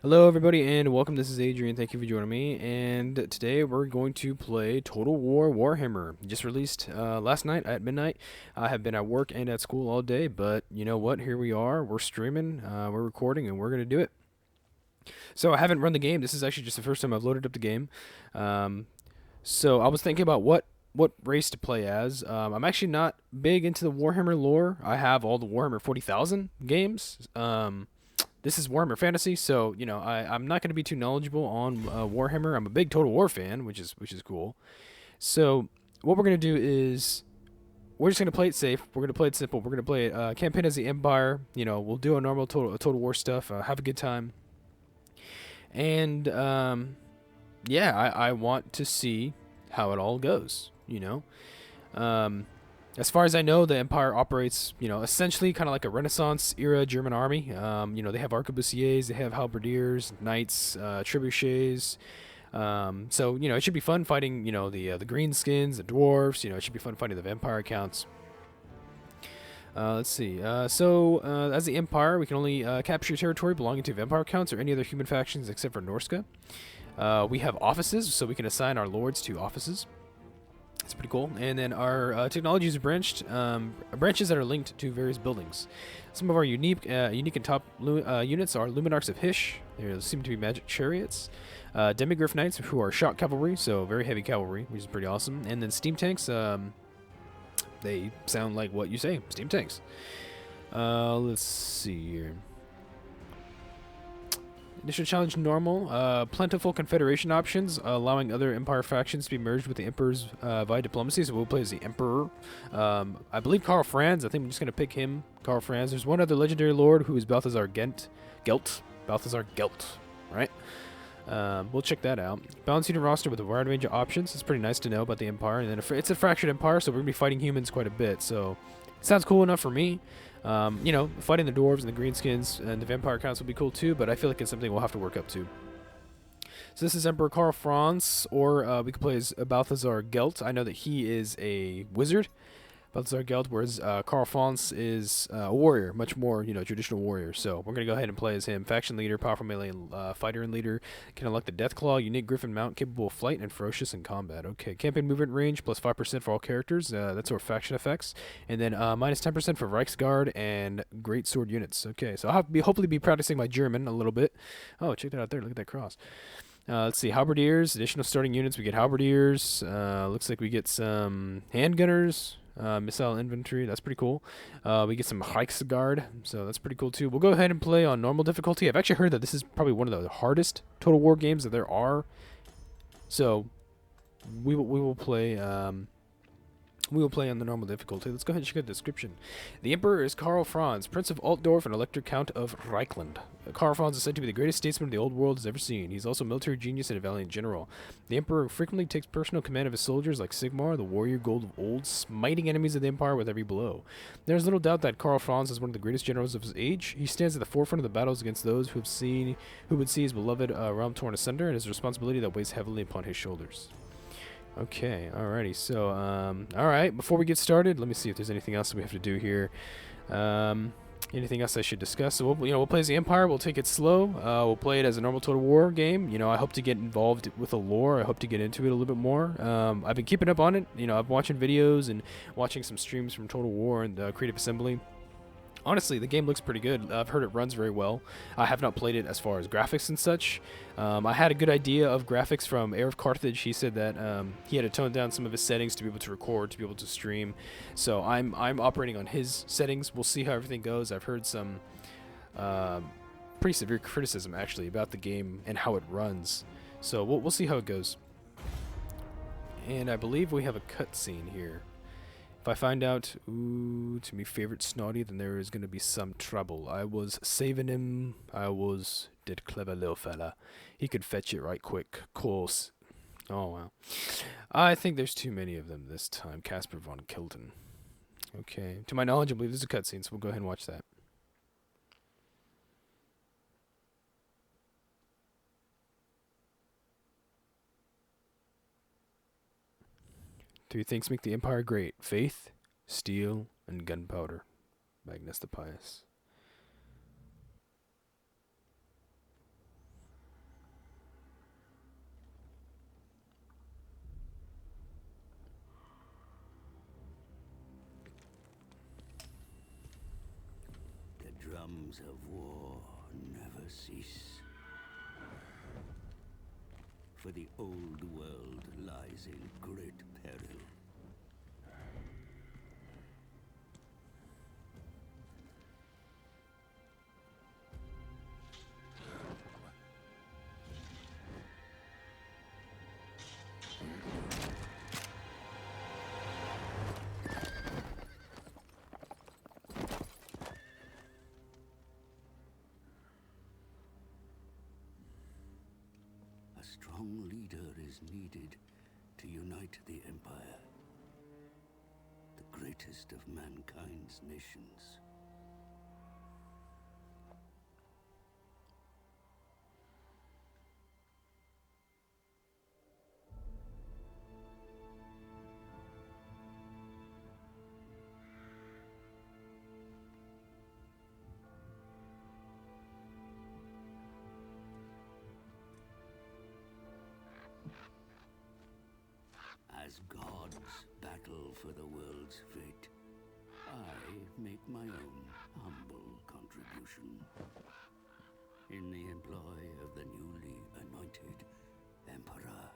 Hello, everybody, and welcome. This is Adrian. Thank you for joining me. And today we're going to play Total War Warhammer. Just released last night at midnight. I have been at work and at school all day, but you know what? Here we are. We're streaming, we're recording, and we're going to do it. So I haven't run the game. This is actually just the first time I've loaded up the game. So I was thinking about what race to play as. I'm actually not big into the Warhammer lore. I have all the Warhammer 40,000 games. This is Warhammer Fantasy, so you know I'm not going to be too knowledgeable on Warhammer. I'm a big Total War fan, which is cool. So what we're going to do is we're just going to play it safe. We're going to play it simple. We're going to play it campaign as the Empire. You know, we'll do a normal Total War stuff. Have a good time, and yeah, I want to see how it all goes. You know. As far as I know, the Empire operates, you know, essentially kind of like a Renaissance era German army. You know, they have arquebusiers, they have halberdiers, knights, trebuchets. So you know, it should be fun fighting, you know, the greenskins, the dwarves. You know, it should be fun fighting the vampire accounts. Let's see. As the Empire, we can only capture territory belonging to vampire counts or any other human factions except for Norska. We have offices, so we can assign our lords to offices. It's pretty cool. And then our technologies are branched, branches that are linked to various buildings. Some of our unique and top units are Luminarchs of Hysh. There seem to be magic chariots. Demigryph Knights, who are shock cavalry, so very heavy cavalry, which is pretty awesome. And then steam tanks, they sound like what you say, steam tanks. Let's see here. Initial challenge normal. Plentiful confederation options, allowing other Empire factions to be merged with the Emperor's via diplomacy. So we'll play as the Emperor. I believe Karl Franz. I think we're just gonna pick him, Karl Franz. There's one other legendary lord who is Balthazar Gelt. Balthazar Gelt, right? We'll check that out. Balancing a roster with a wide range of options. It's pretty nice to know about the Empire. And then it's a fractured Empire, so we're gonna be fighting humans quite a bit. So it sounds cool enough for me. You know, fighting the dwarves and the greenskins and the vampire counts will be cool too, but I feel like it's something we'll have to work up to. So this is Emperor Karl Franz, or we could play as Balthazar Gelt. I know that he is a wizard, Balthazar Gelt, whereas Karl Franz is a warrior, much more, you know, traditional warrior. So we're going to go ahead and play as him. Faction leader, powerful melee fighter and leader. Can unlock the Deathclaw, unique griffin mount, capable of flight and ferocious in combat. Okay, campaign movement range, plus 5% for all characters. That's our faction effects. And then minus 10% for Reichsguard and Great Sword units. Okay, so I'll hopefully be practicing my German a little bit. Oh, check that out there. Look at that cross. Let's see, halberdiers, additional starting units. We get halberdiers. Looks like we get some handgunners. Missile infantry, that's pretty cool. We get some Reichsguard, so that's pretty cool too. We'll go ahead and play on normal difficulty. I've actually heard that this is probably one of the hardest Total War games that there are. So we will play on the normal difficulty. Let's go ahead and check out the description. The Emperor is Karl Franz, Prince of Altdorf and Elector Count of Reichland. Karl Franz is said to be the greatest statesman the old world has ever seen. He's also a military genius and a valiant general. The Emperor frequently takes personal command of his soldiers like Sigmar, the warrior gold of old, smiting enemies of the Empire with every blow. There is little doubt that Karl Franz is one of the greatest generals of his age. He stands at the forefront of the battles against those who would see his beloved realm torn asunder, and his responsibility that weighs heavily upon his shoulders. Okay, alrighty, so, alright, before we get started, let me see if there's anything else we have to do here. Anything else I should discuss? So, we'll play as the Empire, we'll take it slow, we'll play it as a normal Total War game. You know, I hope to get involved with the lore, I hope to get into it a little bit more. I've been keeping up on it, you know, I'm watching videos and watching some streams from Total War and Creative Assembly. Honestly, the game looks pretty good. I've heard it runs very well. I have not played it as far as graphics and such. I had a good idea of graphics from Air of Carthage. He said that he had to tone down some of his settings to be able to record, to be able to stream. So I'm operating on his settings. We'll see how everything goes. I've heard some pretty severe criticism actually about the game and how it runs. So we'll see how it goes. And I believe we have a cutscene here. If I find out, ooh, to me favorite Snotty, then there is going to be some trouble. I was saving him. Did clever little fella. He could fetch it right quick. Course. Oh, wow. I think there's too many of them this time. Caspar von Kilton. Okay. To my knowledge, I believe there's a cutscene, so we'll go ahead and watch that. Three things make the Empire great: faith, steel, and gunpowder. Magnus the Pious. drums of war never cease. For the old world lies in great peril. A strong leader is needed to unite the Empire, the greatest of mankind's nations. As gods battle for the world's fate, I make my own humble contribution. In the employ of the newly anointed Emperor.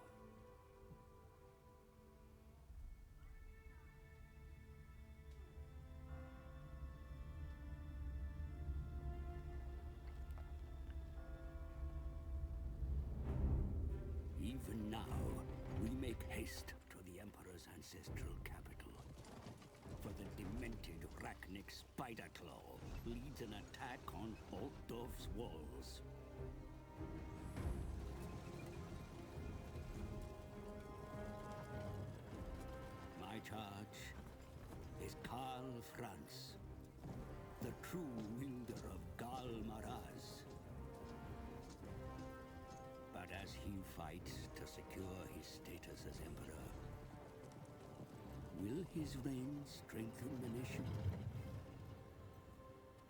Even now, we make haste to the Emperor's ancestral capital. For the demented Rachnic Spiderclaw leads an attack on Altdorf's walls. My charge is Karl Franz, the true wielder of Gal Maraz. But as he fights to secure his status as Emperor, will his reign strengthen the nation?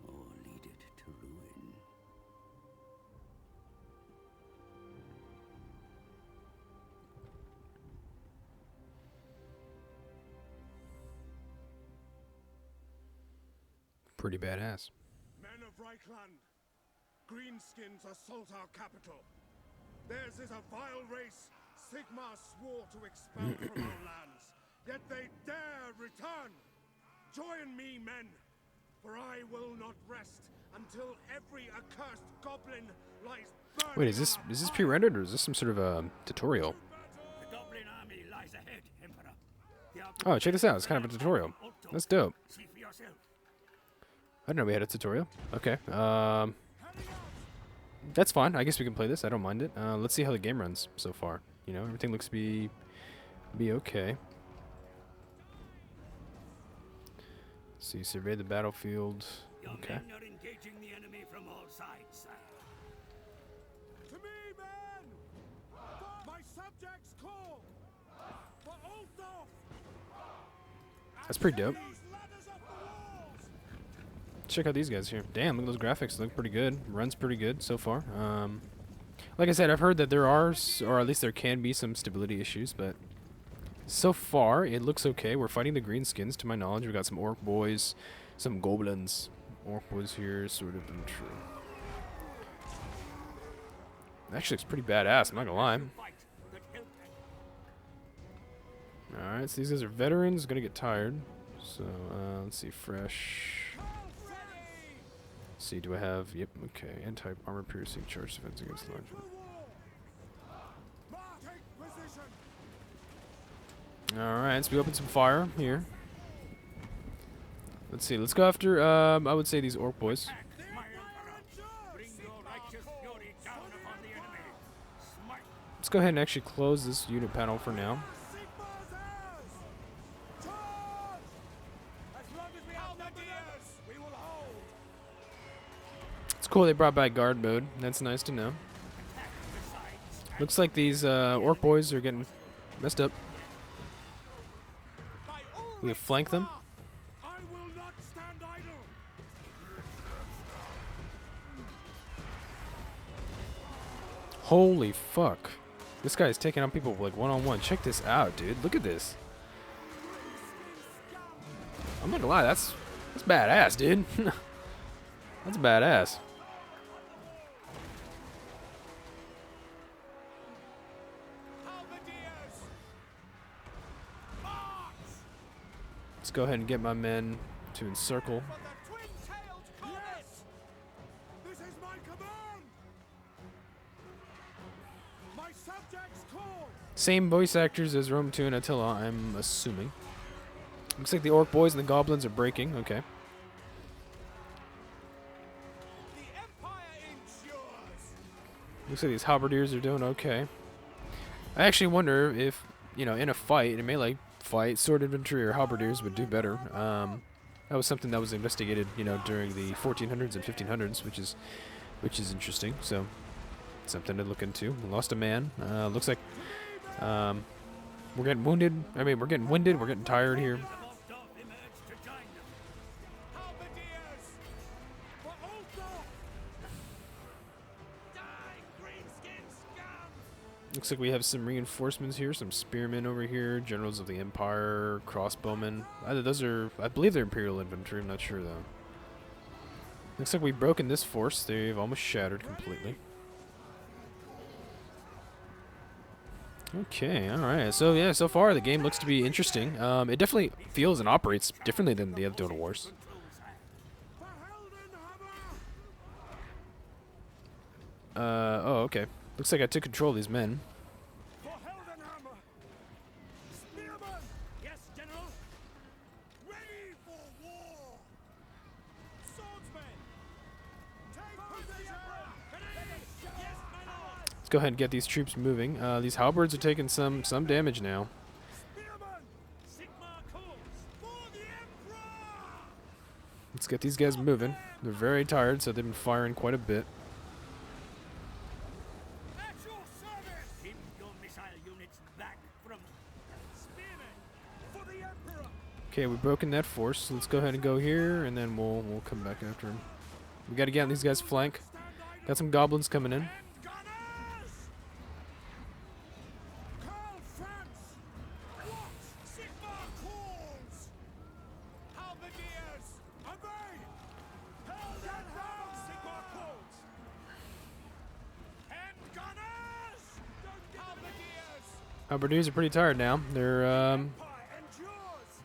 Or lead it to ruin? Pretty badass. Men of Reichland, greenskins assault our capital. Theirs is a vile race Sigmar swore to expel from our lands, yet they dare return. Join me, men, for I will not rest until every accursed goblin lies burned. Wait, is this pre-rendered or is this some sort of a tutorial? The goblin army lies ahead, Emperor. Oh, check this out. It's kind of a tutorial. That's dope. See for yourself. I didn't know we had a tutorial. Okay. That's fine. I guess we can play this. I don't mind it. Let's see how the game runs so far. You know, everything looks to be okay. Let's see, survey the battlefield. Okay. Your men are engaging the enemy from all sides, sire. To me, men! My subjects call for Altdorf! That's pretty dope. These ladders up the walls! Check out these guys here. Damn, look at those graphics. Look pretty good. Runs pretty good so far. Like I said, I've heard that there are, or at least there can be, some stability issues, but so far it looks okay. We're fighting the greenskins, to my knowledge. We've got some orc boys, some goblins. Orc boys here, sort of true. Actually looks pretty badass, I'm not gonna lie. Alright, so these guys are veterans, gonna get tired. So, let's see, fresh. Let's see, do I have, yep, okay, anti-armor piercing, charge defense against large. Alright, so we open some fire here. Let's see, let's go after, I would say these orc boys. Let's go ahead and actually close this unit panel for now. It's cool they brought back guard mode. That's nice to know. Looks like these orc boys are getting messed up. We have flanked them. Holy fuck. This guy's taking on people like one-on-one. Check this out, dude. Look at this. I'm not gonna lie, that's badass, dude. That's badass. Let's go ahead and get my men to encircle. Yes! This is my command! My subjects call! Same voice actors as Rome 2 and Attila, I'm assuming. Looks like the orc boys and the goblins are breaking. Okay. The Empire endures! Looks like these halberdiers are doing okay. I actually wonder if, in a fight, in a melee fight, sword infantry or halberdiers would do better. That was something that was investigated, during the 1400s and 1500s, which is interesting. So, something to look into. We lost a man. Looks like we're getting wounded. I mean, we're getting winded. We're getting tired here. Halberdiers! For Ulthor! Die, greenskin scum! Looks like we have some reinforcements here, some spearmen over here, generals of the Empire, crossbowmen. Those are, I believe they're Imperial infantry, I'm not sure though. Looks like we've broken this force, they've almost shattered completely. Okay, alright, so yeah, so far the game looks to be interesting. It definitely feels and operates differently than the other Total Wars. Oh, okay. Looks like I took control of these men. For Heldenhammer! Spearman! Yes, General! Ready for war! Swordsmen! Take position! Yes, my lord! Let's go ahead and get these troops moving. These halberds are taking some damage now. Spearman! Sigmar calls! For the Emperor! Let's get these guys moving. They're very tired, so they've been firing quite a bit. At your service! Keep your missile units back from Spearmen! For the Emperor! Okay, we've broken that force. Let's go ahead and go here, and then we'll come back after him. We got to get on these guys' flank. Got some goblins coming in. Gunners! Karl Franz! What? Sigmar calls! Halberdiers! Obey! Heldenhammer! Sigmar calls! And gunners! Halberdiers! Halberdiers are pretty tired now. They're Empire endures!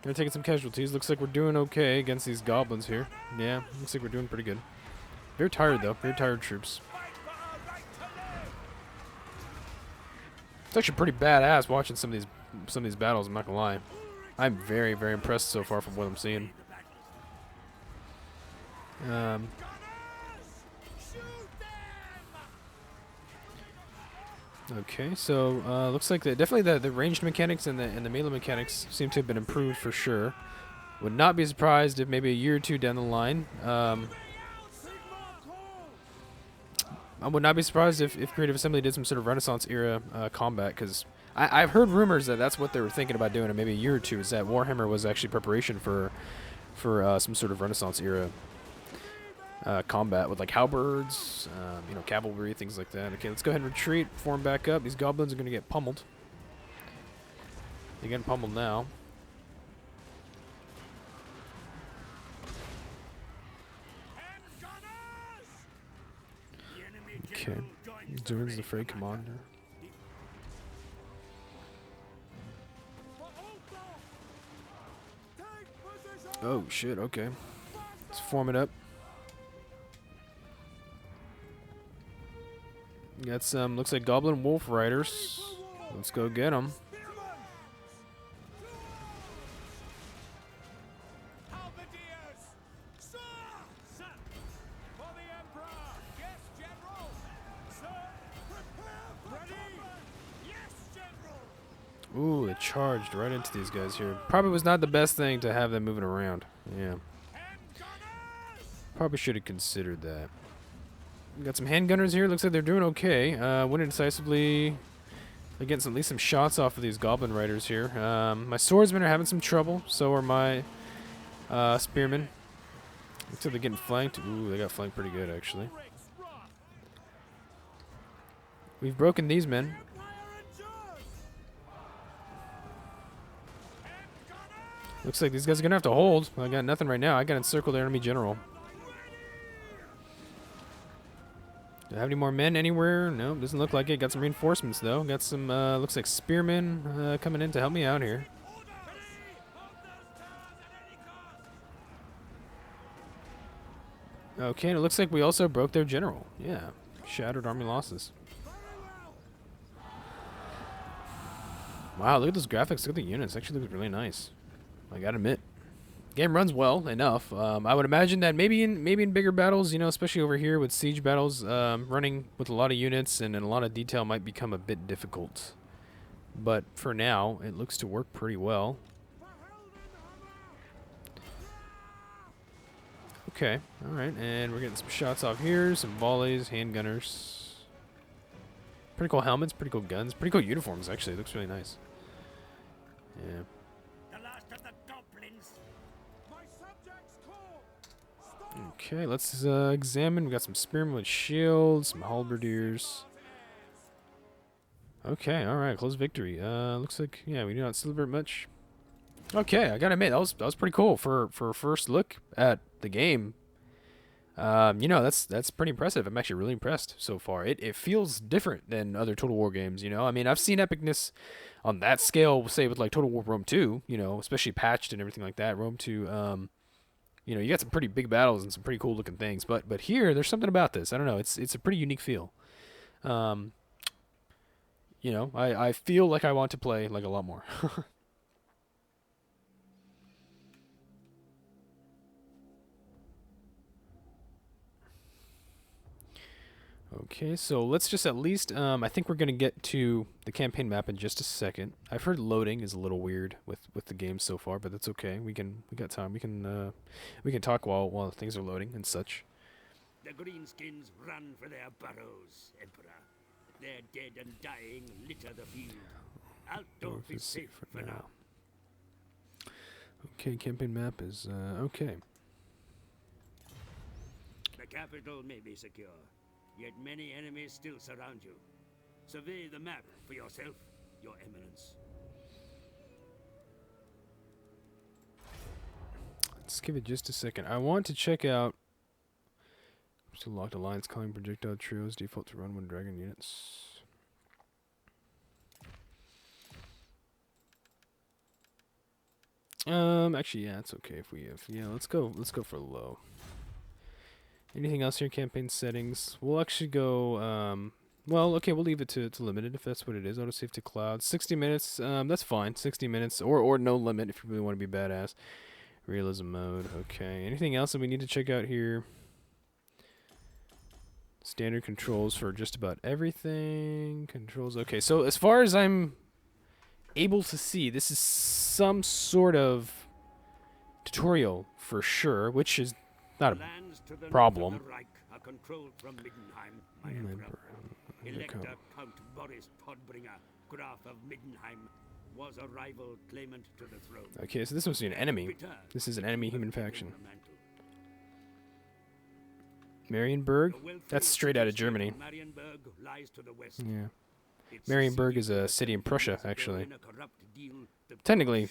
they're taking some casualties. Looks like we're doing okay against these goblins here. Yeah, looks like we're doing pretty good. Very tired though. Very tired troops. Fight for our right to live! It's actually pretty badass watching some of these battles. I'm not gonna lie. I'm very impressed so far from what I'm seeing. Gunners! Shoot them! Okay, so looks like definitely the ranged mechanics and the melee mechanics seem to have been improved for sure. Would not be surprised if maybe a year or two down the line. Sigmar calls! I would not be surprised if Creative Assembly did some sort of Renaissance era combat, because I've heard rumors that that's what they were thinking about doing in maybe a year or two. Is that Warhammer was actually preparation for some sort of Renaissance era combat with like halberds, cavalry, things like that. Okay, let's go ahead and retreat, form back up. These goblins are going to get pummeled. They're getting pummeled now. And gunners! the enemy Okay, general joins the Zurn's the raid, fray Commander. commander. For Ulthor! Take position! Oh shit, okay. Let's form it up. Got some, looks like Goblin Wolf Riders. Let's go get them. Spearmen! Halberdiers! Sir! Sir! For the Emperor! Yes, General! Sir! Prepare for combat! Yes, General! Ooh, they charged right into these guys here. Probably was not the best thing to have them moving around. Yeah. And gunners! Probably should have considered that. We got some handgunners here. Looks like they're doing okay. Winning decisively. They're getting at least some shots off of these Goblin Riders here. My swordsmen are having some trouble. So are my spearmen. Looks like they're getting flanked. Ooh, they got flanked pretty good, actually. Ricks rock! We've broken these men. Empire endures! And gunners! Looks like these guys are going to have to hold. I got nothing right now. I got encircled the enemy general. Do I have any more men anywhere? No, doesn't look like it. Got some reinforcements though. Got some looks like spearmen coming in to help me out here. Okay, and it looks like we also broke their general. Yeah, shattered army losses. Wow, look at those graphics. Look at the units. Actually looks really nice. I gotta admit. Game runs well enough. I would imagine that maybe in bigger battles, you know, especially over here with siege battles, running with a lot of units and a lot of detail might become a bit difficult. But for now, it looks to work pretty well. Okay, all right, and we're getting some shots off here, some volleys, handgunners. Pretty cool helmets, pretty cool guns, pretty cool uniforms. Actually, it looks really nice. Yeah. Okay, let's examine. We got some spearmen with shields, some halberdiers. Okay, all right, close victory. Looks like we do not celebrate much. Okay, I gotta admit that was pretty cool for a first look at the game. You know, that's pretty impressive. I'm actually really impressed so far. It feels different than other Total War games. You know, I mean, I've seen epicness on that scale, say with like Total War Rome 2. You know, especially patched and everything like that. Rome 2. You know, you got some pretty big battles and some pretty cool looking things, but here there's something about this. I don't know. It's a pretty unique feel. You know, I feel like I want to play like a lot more. Okay, so let's just at least I think we're gonna get to the campaign map in just a second. I've heard loading is a little weird with the game so far, but that's okay. We got time. We can talk while things are loading and such. The greenskins run for their burrows, Emperor. Their dead and dying litter the field. Altdorf is safe for now. Okay, campaign map is okay. The capital may be secure, yet many enemies still surround you. Survey the map for yourself, Your Eminence. Let's give it just a second. I want to check out. Still locked alliance calling projectile trios default to run when dragon units. Actually, yeah, it's okay if we have. Yeah, let's go for low. Anything else here? Campaign settings. We'll actually go. Well, okay, we'll leave it to limited if that's what it is. Autosave to cloud. 60 minutes. That's fine. 60 minutes or no limit if you really want to be badass. Realism mode. Okay. Anything else that we need to check out here? Standard controls for just about everything. Controls. Okay, so as far as I'm able to see, this is some sort of tutorial for sure, which is not a problem. Elector Count Boris Todbringer, Graf of Middenheim, was a rival claimant to the throne. Okay, so this must be an enemy. This is an enemy human faction. Marienberg? That's straight out of Germany. Marienberg lies to the west. Yeah. Marienberg is a city in Prussia, actually. Technically,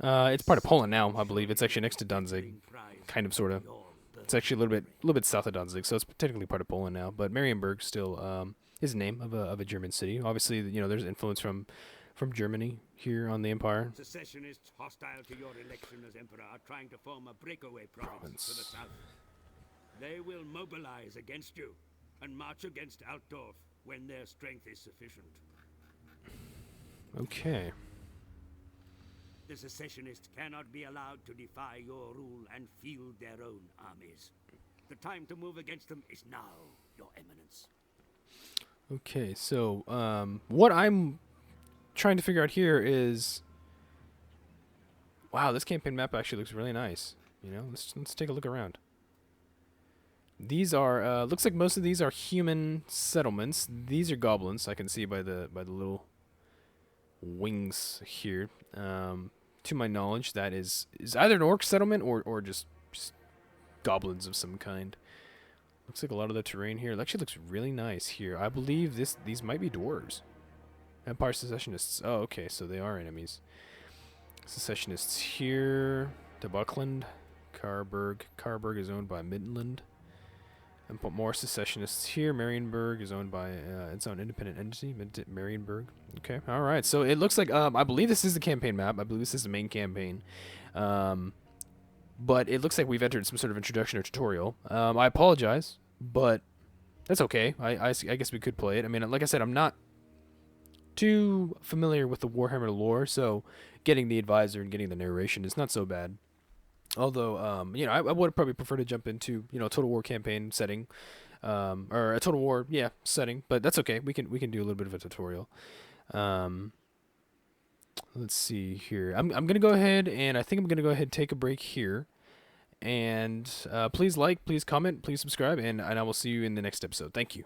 it's part of Poland now, I believe. It's actually next to Danzig, kind of, sort of. It's actually a little bit south of Danzig, so it's technically part of Poland now. But Marienberg still is the name of a German city. Obviously, you know, there's influence from Germany here on the Empire. Secessionists hostile to your election as emperor are trying to form a breakaway province to the south. They will mobilize against you and march against Altdorf when their strength is sufficient. Okay. The secessionists cannot be allowed to defy your rule and field their own armies. The time to move against them is now, Your Eminence. Okay, so what I'm trying to figure out here is, wow, this campaign map actually looks really nice. You know, let's take a look around. These are looks like most of these are human settlements. These are goblins. I can see by the little wings here. To my knowledge, that is either an orc settlement or just goblins of some kind. Looks like a lot of the terrain here. It actually looks really nice here. I believe these might be dwarves. Empire secessionists. Oh, okay, so they are enemies. Secessionists here. De Buckland. Carberg. Carberg is owned by Midland. and put more secessionists here. Marienberg is owned by its own independent entity, Marienberg. Okay, all right. So it looks like I believe this is the campaign map. I believe this is the main campaign. But it looks like we've entered some sort of introduction or tutorial. I apologize, but that's okay. I guess we could play it. I mean, like I said, I'm not too familiar with the Warhammer lore, so getting the advisor and getting the narration is not so bad. Although, you know, I would probably prefer to jump into, you know, a Total War campaign setting, or a Total War, yeah, setting. But that's okay. We can do a little bit of a tutorial. Let's see here. I'm gonna go ahead and I think I'm gonna go ahead and take a break here. And please like, please comment, please subscribe, and I will see you in the next episode. Thank you.